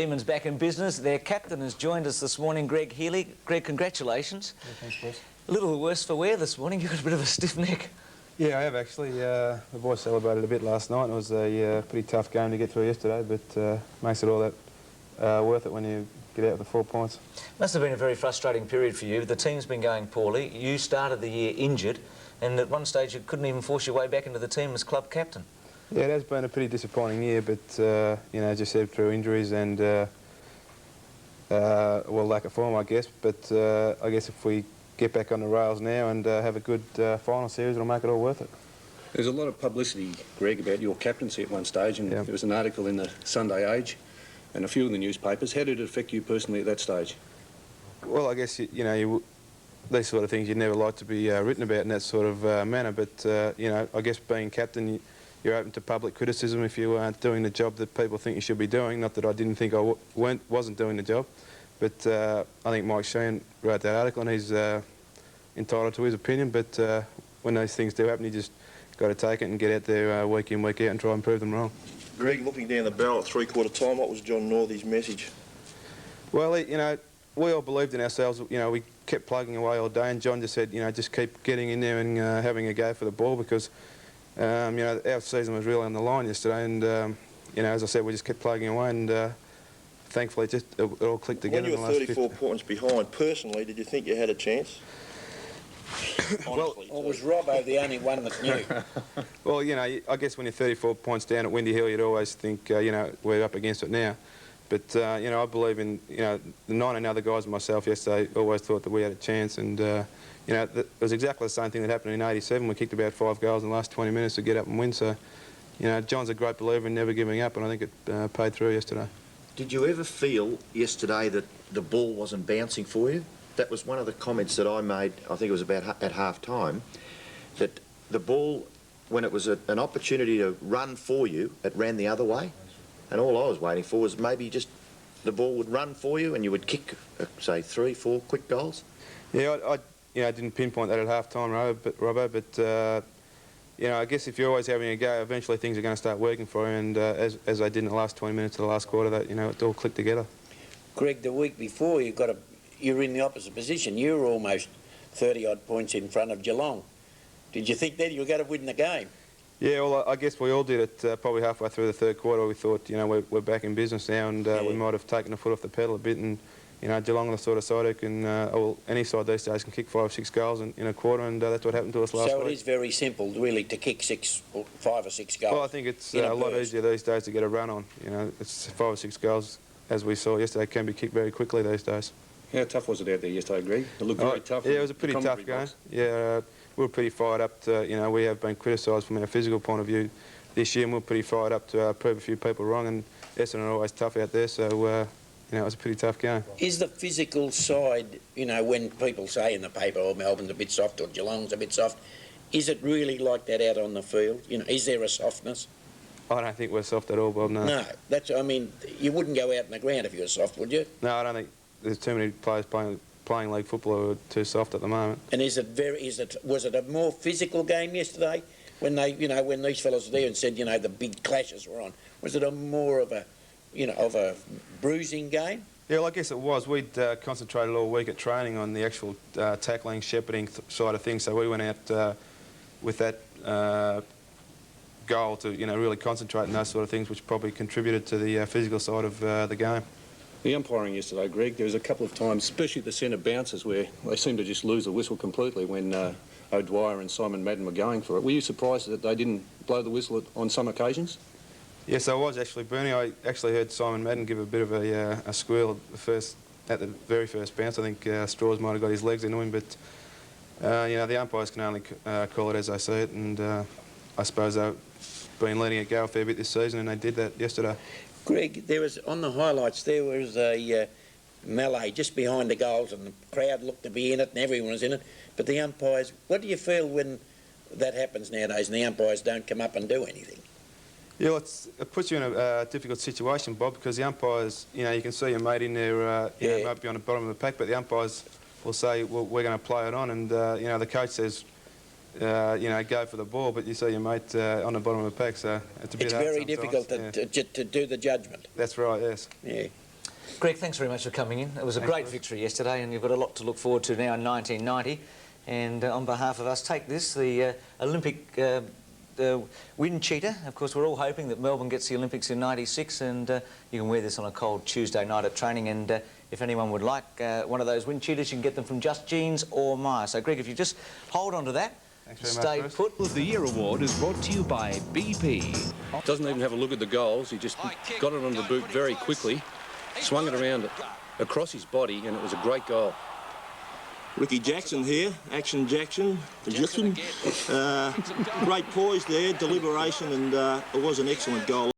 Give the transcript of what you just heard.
Demons back in business. Their captain has joined us this morning, Greg Healy. Greg, congratulations. Yeah, thanks, boss. A little worse for wear this morning. You've got a bit of a stiff neck. Yeah, I have actually. The boys celebrated a bit last night. It was a pretty tough game to get through yesterday, but makes it all that worth it when you get out with the 4 points. Must have been a very frustrating period for you. The team's been going poorly. You started the year injured, and at one stage you couldn't even force your way back into the team as club captain. Yeah, it has been a pretty disappointing year, but you know, as you said, through injuries and well, lack of form, I guess. But I guess if we get back on the rails now and have a good final series, it'll make it all worth it. There's a lot of publicity, Greg, about your captaincy at one stage, and there was an article in the Sunday Age and a few in the newspapers. How did it affect you personally at that stage? Well, I guess, you know, these sort of things you'd never like to be written about in that sort of manner, but, you know, I guess being captain, you're open to public criticism if you aren't doing the job that people think you should be doing. Not that I didn't think I wasn't doing the job, but I think Mike Sheehan wrote that article and he's entitled to his opinion, but when those things do happen, you just got to take it and get out there week in, week out and try and prove them wrong. Greg, looking down the barrel at three-quarter time, what was John Northey's message? Well, you know, we all believed in ourselves. You know, we kept plugging away all day, and John just said, you know, just keep getting in there and having a go for the ball, because you know, our season was really on the line yesterday, and you know, as I said, we just kept plugging away, and thankfully it all clicked together. When you were 34 points behind, personally, did you think you had a chance? Well, or was Robbo the only one that knew? Well, you know, I guess when you're 34 points down at Windy Hill, you'd always think, you know, we're up against it now. But, you know, I believe in, you know, the 19 other guys and myself yesterday always thought that we had a chance, and, you know, it was exactly the same thing that happened in '87. We kicked about 5 goals in the last 20 minutes to get up and win, so, you know, John's a great believer in never giving up, and I think it paid through yesterday. Did you ever feel yesterday that the ball wasn't bouncing for you? That was one of the comments that I made, I think it was about at half-time, that the ball, when it was an opportunity to run for you, it ran the other way. And all I was waiting for was maybe just the ball would run for you and you would kick, say, 3, 4 quick goals. Yeah, I you know, didn't pinpoint that at half-time, Robbo, but you know, I guess if you're always having a go, eventually things are going to start working for you, and as they did in the last 20 minutes of the last quarter, that, you know, it all clicked together. Greg, the week before you're in the opposite position. You were almost 30-odd points in front of Geelong. Did you think then you were going to win the game? Yeah, well, I guess we all did it probably halfway through the third quarter. We thought, you know, we're back in business now, and we might have taken the foot off the pedal a bit, and, you know, Geelong are the sort of side who can, well, any side these days can kick 5 or 6 goals in a quarter, and that's what happened to us last week. So it is very simple, really, to kick 5 or 6 goals. Well, I think it's a lot easier these days to get a run on. You know, it's 5 or 6 goals, as we saw yesterday, can be kicked very quickly these days. How tough was it out there yesterday, Greg? It looked very tough. Yeah, it was a pretty tough game. Yeah, we were pretty fired up to, you know, we have been criticised from our physical point of view this year, and we were pretty fired up to prove a few people wrong, and Essendon are always tough out there, so, you know, it was a pretty tough game. Is the physical side, you know, when people say in the paper, oh, Melbourne's a bit soft or Geelong's a bit soft, is it really like that out on the field? You know, is there a softness? I don't think we're soft at all, Bob, no. No, that's, I mean, you wouldn't go out in the ground if you were soft, would you? No, I don't think there's too many players playing league football who are too soft at the moment. And was it a more physical game yesterday when they, you know, when these fellas were there and said, you know, the big clashes were on? Was it a more of a, you know, of a bruising game? Yeah, well, I guess it was. We'd concentrated all week at training on the actual tackling, shepherding side of things, so we went out with that goal to, you know, really concentrate on those sort of things, which probably contributed to the physical side of the game. The umpiring yesterday, Greg, there was a couple of times, especially the centre bounces, where they seemed to just lose the whistle completely when O'Dwyer and Simon Madden were going for it. Were you surprised that they didn't blow the whistle on some occasions? Yes, I was actually, Bernie. I actually heard Simon Madden give a bit of a squeal at the very first bounce. I think Straws might have got his legs into him, but you know, the umpires can only call it as they see it, and I suppose they've been letting it go a fair bit this season, and they did that yesterday. Greg, there was, on the highlights, there was a melee just behind the goals, and the crowd looked to be in it and everyone was in it, but the umpires, what do you feel when that happens nowadays and the umpires don't come up and do anything? Yeah, well, it puts you in a difficult situation, Bob, because the umpires, you know, you can see your mate in there, you know, might be on the bottom of the pack, but the umpires will say, well, we're going to play it on, and, you know, the coach says, you know, go for the ball, but you see your mate on the bottom of the pack, so it's a bit hard very difficult to do the judgment. That's right, yes. Yeah. Greg, thanks very much for coming in. It was a great victory yesterday, and you've got a lot to look forward to now in 1990. And on behalf of us, take this, the Olympic the wind cheater. Of course, we're all hoping that Melbourne gets the Olympics in 96, and you can wear this on a cold Tuesday night at training. And if anyone would like one of those wind cheaters, you can get them from Just Jeans or Myer. So, Greg, if you just hold on to that, stay put. The Year Award is brought to you by BP. Doesn't even have a look at the goals. He just got it on the boot very quickly, swung it around across his body, and it was a great goal. Ricky Jackson here, Action Jackson. Great poise there, deliberation, and it was an excellent goal.